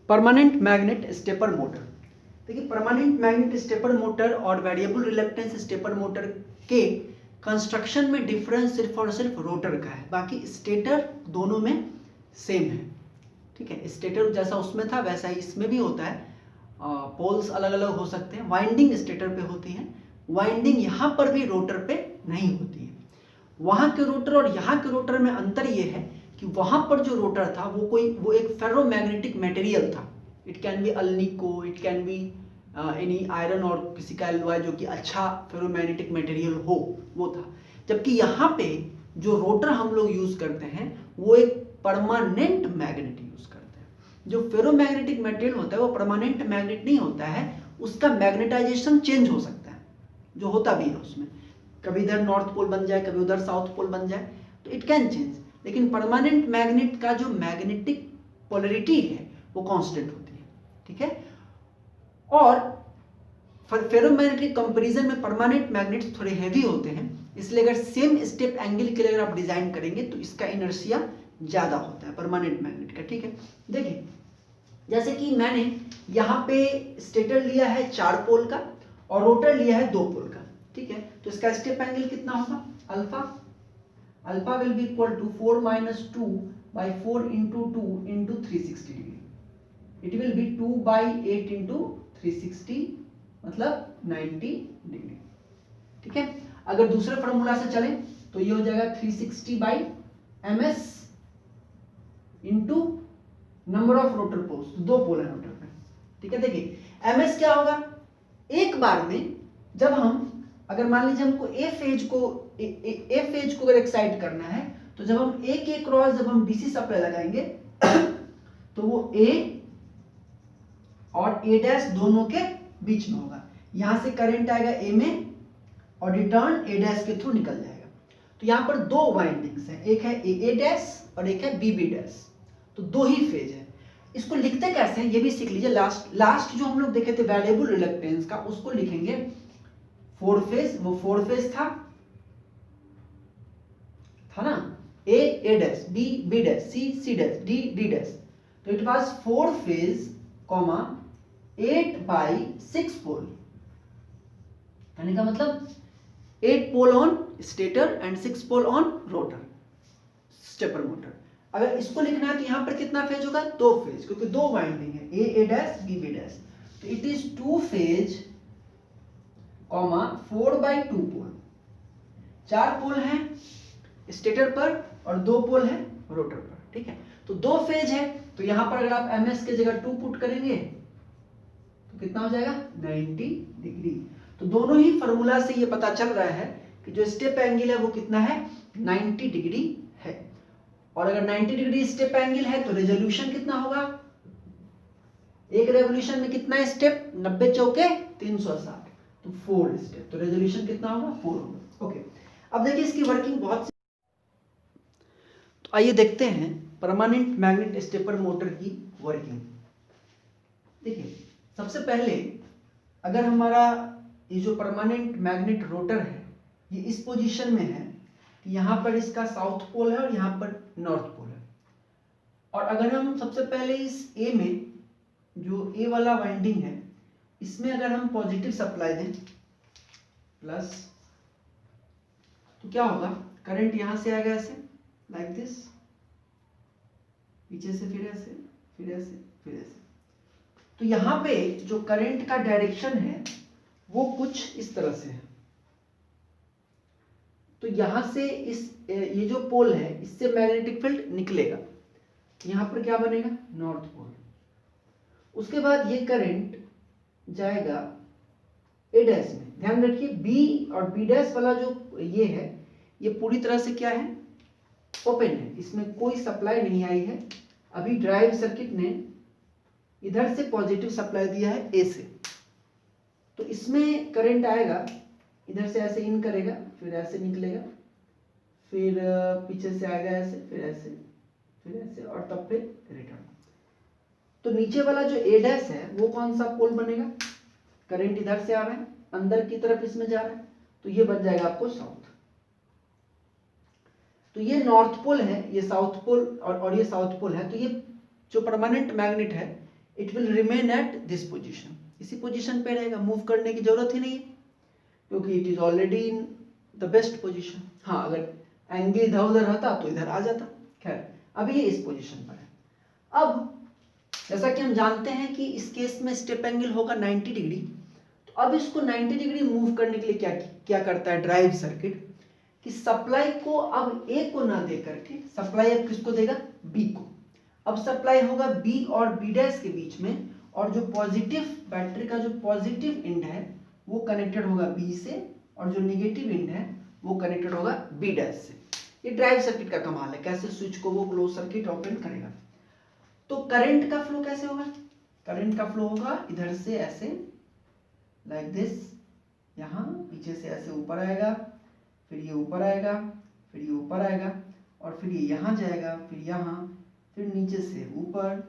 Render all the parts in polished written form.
Permanent magnet stepper motor. देखिए permanent magnet stepper motor और variable reluctance stepper motor के construction में difference सिर्फ और सिर्फ रोटर का है, बाकी स्टेटर दोनों में सेम है। ठीक है, स्टेटर जैसा उसमें था वैसा ही इसमें भी होता है। पोल्स अलग अलग हो सकते हैं, वाइंडिंग स्टेटर पे होती है, वाइंडिंग यहाँ पर भी रोटर पे नहीं होती है। वहाँ के रोटर और यहाँ के रोटर में अंतर ये है कि वहाँ पर जो रोटर था वो एक फेरोमैग्नेटिक मटेरियल था। It can be alnico, it can be any iron और किसी का एलॉय जो कि अच्छा फेरोमैग्नेटिक मटेरियल हो, वो था। जबकि यहाँ पे जो रोटर हम लोग यूज करते हैं वो एक परमानेंट मैग्नेट यूज करते हैं। जो फेरोमैग्नेटिक मटेरियल होता है वो परमानेंट मैग्नेट नहीं होता है, उसका मैग्नेटाइजेशन चेंज हो सकता है, जो होता भी है उसमें, कभी इधर नॉर्थ पोल बन जाए, कभी उधर साउथ पोल बन जाए, तो इट कैन चेंज। लेकिन परमानेंट मैग्नेट का जो मैग्नेटिक पोलरिटी है वो कांस्टेंट होती है। ठीक है, और फेरोमैग्नेटिक कंपैरिजन में परमानेंट मैग्नेट्स थोड़े हैवी होते हैं, इसलिए अगर सेम स्टेप एंगल के लिए अगर आप डिजाइन करेंगे तो इसका इनर्शिया ज्यादा होता है परमानेंट मैग्नेट का। ठीक है, देखिए जैसे कि मैंने यहाँ पे स्टेटर लिया है 4 पोल का और रोटर लिया है 2 पोल का। ठीक है, तो इसका स्टेप एंगल कितना होगा, alpha. Alpha will be equal to 4 - 2 by 4 × 2 × 360 degree. It will be 2 by 8 × 360 मतलब 90 डिग्री। ठीक है, अगर दूसरे फॉर्मूला से चले तो ये हो जाएगा 360/ms into number of rotor poles, 2 pole है रोटर पे। ठीक है, देखिए ms क्या होगा, एक बार में जब हम अगर मान लीजिए हमको ए फेज को अगर एक्साइट करना है तो जब हम ए के क्रॉस जब हम डीसी सप्लाई लगाएंगे तो वो ए और ए डैश दोनों के बीच में होगा। यहां से करंट आएगा ए में और रिटर्न ए डैश के थ्रू निकल जाएगा। तो यहां पर 2 वाइंडिंग्स हैं, एक है ए डैश और एक है बी डैश, तो 2 ही फेज है। इसको लिखते कैसे हैं ये भी सीख लीजिए। लास्ट जो हम लोग देखे थे वेरिएबल रिलक्टेंस का, उसको लिखेंगे 4 फेज, वो 4 फेज था ना, A dash, B dash, C dash, D dash, तो इट वाज 4 फेज 8/6 पोल। कहने का मतलब 8 pole on stator and 6 pole on rotor stepper motor. अगर इसको लिखना है तो यहां पर कितना फेज होगा, 2 फेज, क्योंकि 2 वाइंडिंग है, ए डैश बी डैश, तो इट इज 2 फेज 4/2 पोल। 4 पोल हैं स्टेटर पर और 2 पोल है रोटर पर। ठीक है, तो 2 फेज है, तो यहां पर अगर आप ms के जगह 2 पुट करेंगे तो कितना हो जाएगा, 90 डिग्री। तो दोनों ही फॉर्मूला से ये पता चल रहा है कि जो स्टेप एंगल है वो कितना है, 90 डिग्री है। और अगर 90 डिग्री स्टेप एंगल है तो रेजोल्यूशन कितना होगा, एक रेवोल्यूशन में कितना स्टेप, 90 चौके 360, तो 4 स्टेप, तो रेजोल्यूशन कितना होगा, 4 होगा। ओके, अब देखिए इसकी वर्किंग बहुत, तो आइए देखते हैं परमानेंट मैग्नेट स्टेपर मोटर की वर्किंग। देखिए सबसे पहले अगर हमारा ये जो परमानेंट मैग्नेट रोटर है ये इस पोजीशन में है कि यहाँ पर इसका साउथ पोल है और यहाँ पर नॉर्थ पोल है, और अगर हम सबसे पहले इस ए में जो ए वाला वाइंडिंग है इसमें अगर हम पॉजिटिव सप्लाई दें प्लस, तो क्या होगा, करंट यहाँ से आएगा ऐसे लाइक दिस, पीछे से फिर ऐसे फिर ऐसे फिर ऐसे। तो यहाँ पे जो करंट का डायरेक्शन है वो कुछ इस तरह से है। तो यहां से इस ये जो पोल है इससे मैग्नेटिक फील्ड निकलेगा, यहां पर क्या बनेगा, नॉर्थ पोल। उसके बाद ये करंट जाएगा ए डैश में। ध्यान रखिए बी और बी डैश वाला जो ये है ये पूरी तरह से क्या है, ओपन है, इसमें कोई सप्लाई नहीं आई है। अभी ड्राइव सर्किट ने इधर से पॉजिटिव सप्लाई दिया है ए से, तो इसमें करंट आएगा, इधर से ऐसे इन करेगा फिर ऐसे निकलेगा, फिर पीछे से आएगा ऐसे फिर ऐसे फिर ऐसे और तब फिर रिटर्न। तो नीचे वाला जो ए डैश है वो कौन सा पोल बनेगा, करंट इधर से आ रहा है अंदर की तरफ इसमें जा रहा है, तो ये बन जाएगा आपको साउथ। तो ये नॉर्थ पोल है, ये साउथ पोल और ये साउथ पोल है। तो ये जो परमानेंट मैग्नेट है it will remain at this position, इसी पोजीशन पे रहेगा, मूव करने की जरूरत ही नहीं है क्योंकि it is already in the best position. हाँ, अगर एंगल इधर उधर रहता तो इधर आ जाता। खैर, अभी ये इस पोजीशन पर है। अब जैसा कि हम जानते हैं कि इस केस में स्टेप एंगल होगा 90 डिग्री, तो अब इसको 90 डिग्री मूव करने के लिए क्या करता है ड्राइव सर्किट, कि सप्लाई को अब ए को ना दे करके सप्लाई अब किसको देगा, बी को। अब सप्लाई होगा बी और बी डैश के बीच में, और जो पॉजिटिव बैटरी का जो पॉजिटिव एंड है वो कनेक्टेड होगा बी से, और जो नेगेटिव एंड है वो कनेक्टेड होगा बी डैश से। ये ड्राइव सर्किट का कमाल है, कैसे स्विच को वो क्लोज सर्किट ओपन करेगा। तो करंट का फ्लो कैसे होगा, करंट का फ्लो होगा इधर से ऐसे लाइक दिस, यहाँ पीछे से ऐसे ऊपर आएगा, फिर ये ऊपर आएगा, फिर ये ऊपर आएगा, और फिर ये यहाँ जाएगा, फिर यहाँ, फिर नीचे से ऊपर,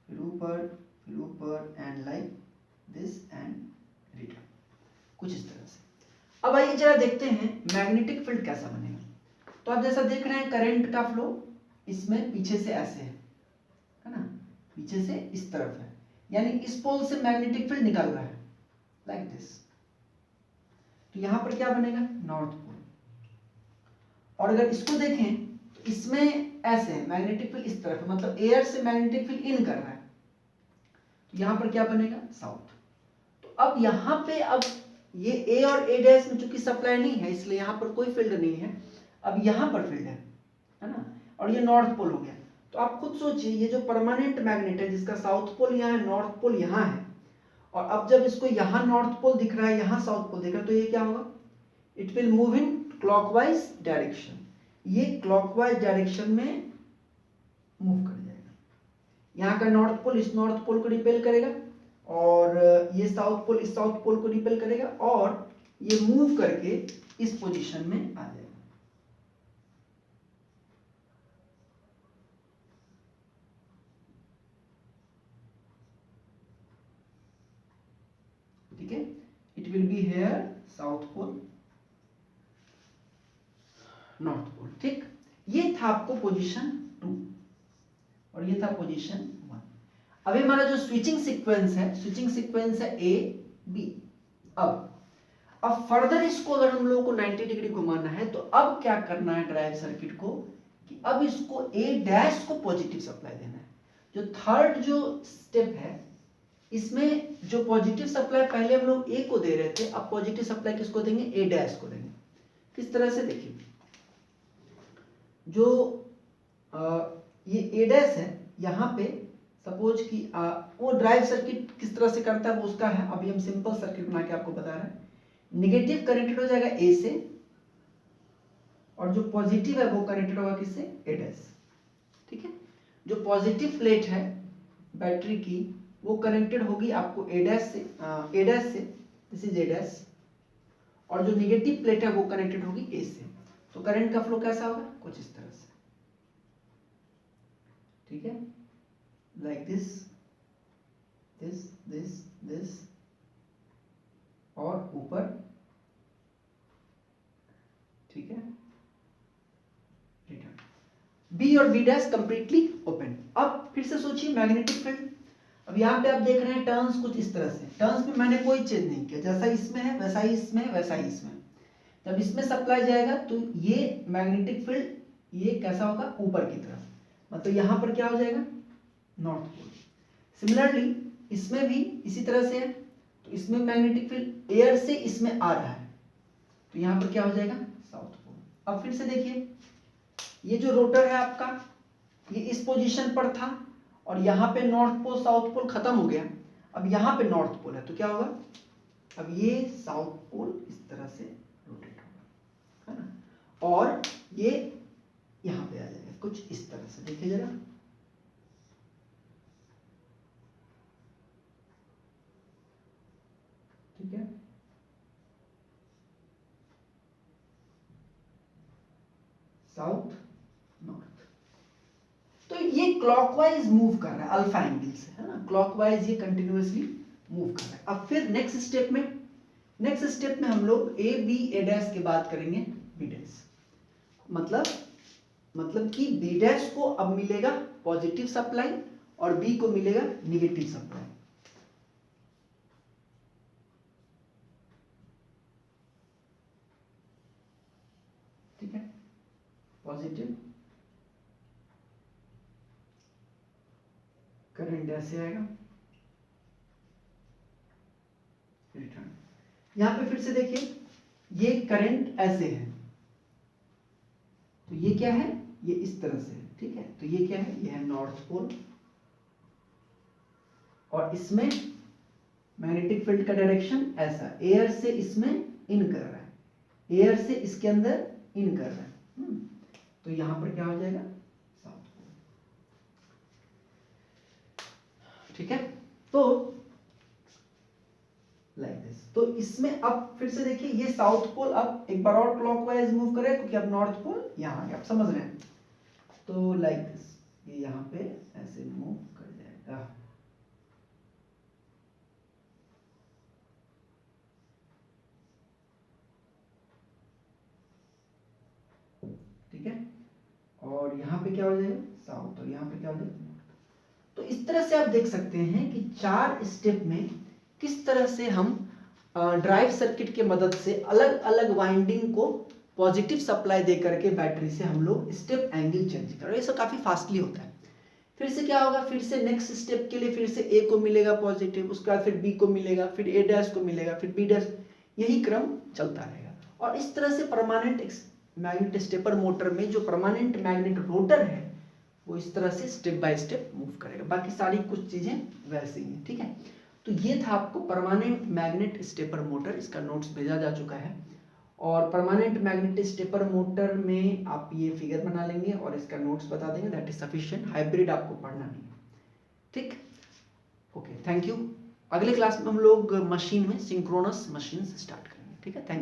फिर ऊपर, फिर ऊपर, and like this and return, कुछ इस तरह से। अब आइए जरा देखते हैं मैग्नेटिक फील्ड कैसा बनेगा। तो आप जैसा देख रहे हैं करंट का फ्लो इसमें पीछे से ऐसे है ना, पीछे से इस तरफ है, यानी इस पोल से मैग्नेटिक फील्ड निकल रहा है लाइक दिस। तो यहां पर क्या बनेगा, नॉर्थ पोल। और अगर इसको देखें तो इसमें ऐसे है, मैग्नेटिक फील्ड इस तरफ है, मतलब एयर से मैग्नेटिक फील्ड इन कर रहा है, तो यहां पर क्या बनेगा, साउथ। तो अब यहां पे अब ये ए और ए डैश में चूंकि सप्लाई नहीं है इसलिए यहां पर कोई फील्ड नहीं है, अब यहां पर फील्ड है ना, और ये नॉर्थ पोल हो गया। तो आप खुद सोचिए, ये जो परमानेंट मैग्नेट है जिसका साउथ पोल यहाँ है, नॉर्थ पोल यहाँ है, और अब जब इसको यहाँ नॉर्थ पोल दिख रहा है, यहाँ साउथ पोल दिख रहा है, तो ये क्या होगा, it will move in clockwise direction, ये क्लॉकवाइज डायरेक्शन में मूव कर जाएगा। यहाँ का नॉर्थ पोल इस नॉर्थ पोल को रिपेल करेगा, और ये साउथ पोल इस साउथ पोल को रिपेल करेगा, और ये मूव करके इस पोजीशन में आ जाएगा। ठीक है, it will be here south pole north pole. ठीक, ये था आपको पोजीशन 2 और ये था पोजीशन 1। अभी हमारा जो स्विचिंग सीक्वेंस है ए बी। अब फर्दर इसको अगर हम लोगों को 90 डिग्री घुमाना है तो अब क्या करना है ड्राइव सर्किट को, कि अब इसको ए डैश को पॉजिटिव सप्लाई देना है। जो थर्ड जो स्टेप है इसमें जो पॉजिटिव सप्लाई पहले हम लोग ए को दे रहे थे, अब पॉजिटिव सप्लाई किसको देंगे, ए डैश को देंगे। किस तरह से, देखिए जो ये ए डैश है यहाँ पे, सपोज कि वो ड्राइव सर्किट किस तरह से करता है वो उसका है, अभी हम सिंपल सर्किट बना के आपको बता रहे हैं। नेगेटिव कनेक्टेड हो जाएगा ए से, और जो पॉजिटिव है वो कनेक्टेड होगा किससे, ए डैश। ठीक है, जो पॉजिटिव प्लेट है बैटरी की वो कनेक्टेड होगी आपको ए डैश से, दिस इज ए डैश, और जो नेगेटिव प्लेट है वो कनेक्टेड होगी ए से। तो करंट का फ्लो कैसा होगा, कुछ इस तरह से। ठीक है, like this this this this, और ऊपर। ठीक है, रिटर्न। बी और बी डैश कंप्लीटली ओपन। अब फिर से सोचिए मैग्नेटिक फील्ड। अब यहाँ पे आप देख रहे हैं टर्न्स कुछ इस तरह से, टर्न्स में मैंने कोई चेंज नहीं किया, जैसा इसमें है वैसा ही इसमें, वैसा ही इसमें। जब इसमें सप्लाई जाएगा तो ये मैग्नेटिक फील्ड ये कैसा होगा, ऊपर की तरफ, मतलब यहाँ पर क्या हो जाएगा, नॉर्थ पोल। सिमिलरली इसमें भी इसी तरह से है, तो इसमें मैग्नेटिक फील्ड एयर से इसमें आ रहा है, तो यहाँ पर क्या हो जाएगा, साउथ पोल। अब फिर से देखिए, ये जो रोटर है आपका ये इस पोजीशन पर था, और यहाँ पे नॉर्थ पोल साउथ पोल खत्म हो गया, अब यहाँ पे नॉर्थ पोल है, तो क्या होगा, अब ये साउथ पोल इस तरह से रोटेट होगा, है ना, और ये यहाँ पे आ जाएगा कुछ इस तरह से। देखिए जरा, ठीक है, साउथ नॉर्थ। तो ये क्लॉकवाइज मूव कर रहा है अल्फा एंगल से, है ना, क्लॉकवाइज ये कंटिन्यूअसली मूव कर रहा है। अब फिर नेक्स्ट स्टेप में हम लोग ए बी ए डैश के बाद करेंगे बी डैश, मतलब कि बी डैश को अब मिलेगा पॉजिटिव सप्लाई, और बी को मिलेगा निगेटिव सप्लाई। ठीक है, पॉजिटिव करंट ऐसे आएगा, रिटर्न। यहां पे फिर से देखिए, ये करंट ऐसे है, तो ये क्या है, ये इस तरह से है। ठीक है, तो ये क्या है, ये है नॉर्थ पोल, और इसमें मैग्नेटिक फील्ड का डायरेक्शन ऐसा, एयर से इसमें इन कर रहा है, एयर से इसके अंदर इन कर रहा है। तो यहां पर क्या हो जाएगा, साउथ पोल। ठीक है, तो लाइक दिस। तो इसमें अब फिर से देखिए, ये साउथ पोल अब एक बार और क्लॉकवाइज मूव करे, क्योंकि अब नॉर्थ पोल यहां आ गया, आप समझ रहे हैं। तो लाइक दिस, ये यहां पे ऐसे मूव कर जाएगा। ठीक है, और यहाँ पे क्या हो जाएगा, साउथ, और यहाँ पे क्या हो जाएगा, नॉर्थ। तो इस तरह से आप देख सकते हैं कि 4 स्टेप में किस तरह से हम ड्राइव सर्किट के मदद से अलग अलग वाइंडिंग को पॉजिटिव सप्लाई दे करके बैटरी से हम लोग स्टेप एंगल चेंज कर रहे हैं। ये सब काफी फास्टली होता है। फिर से क्या होगा, फिर से नेक्स्ट स्टेप के लिए फिर से ए को मिलेगा पॉजिटिव, उसके बाद फिर बी को मिलेगा, फिर ए डैश को मिलेगा, फिर बी डैश, यही क्रम चलता रहेगा। और इस तरह से परमानेंट मैग्नेट स्टेपर मोटर में जो परमानेंट मैग्नेट रोटर है वो इस तरह से स्टेप बाय स्टेप मूव करेगा। बाकी सारी कुछ चीजें वैसे ही हैं। ठीक है, तो ये था आपको परमानेंट मैग्नेट स्टेपर मोटर, इसका नोट्स भेजा जा चुका है। और परमानेंट मैग्नेट स्टेपर मोटर में आप ये फिगर बना लेंगे और इसका नोट्स बता देंगे, दैट इज सफिशिएंट। हाइब्रिड आपको पढ़ना नहीं है। ठीक, ओके, थैंक यू। अगले क्लास में हम लोग मशीन में सिंक्रोनस मशीन स्टार्ट करेंगे। ठीक है, थैंक यू।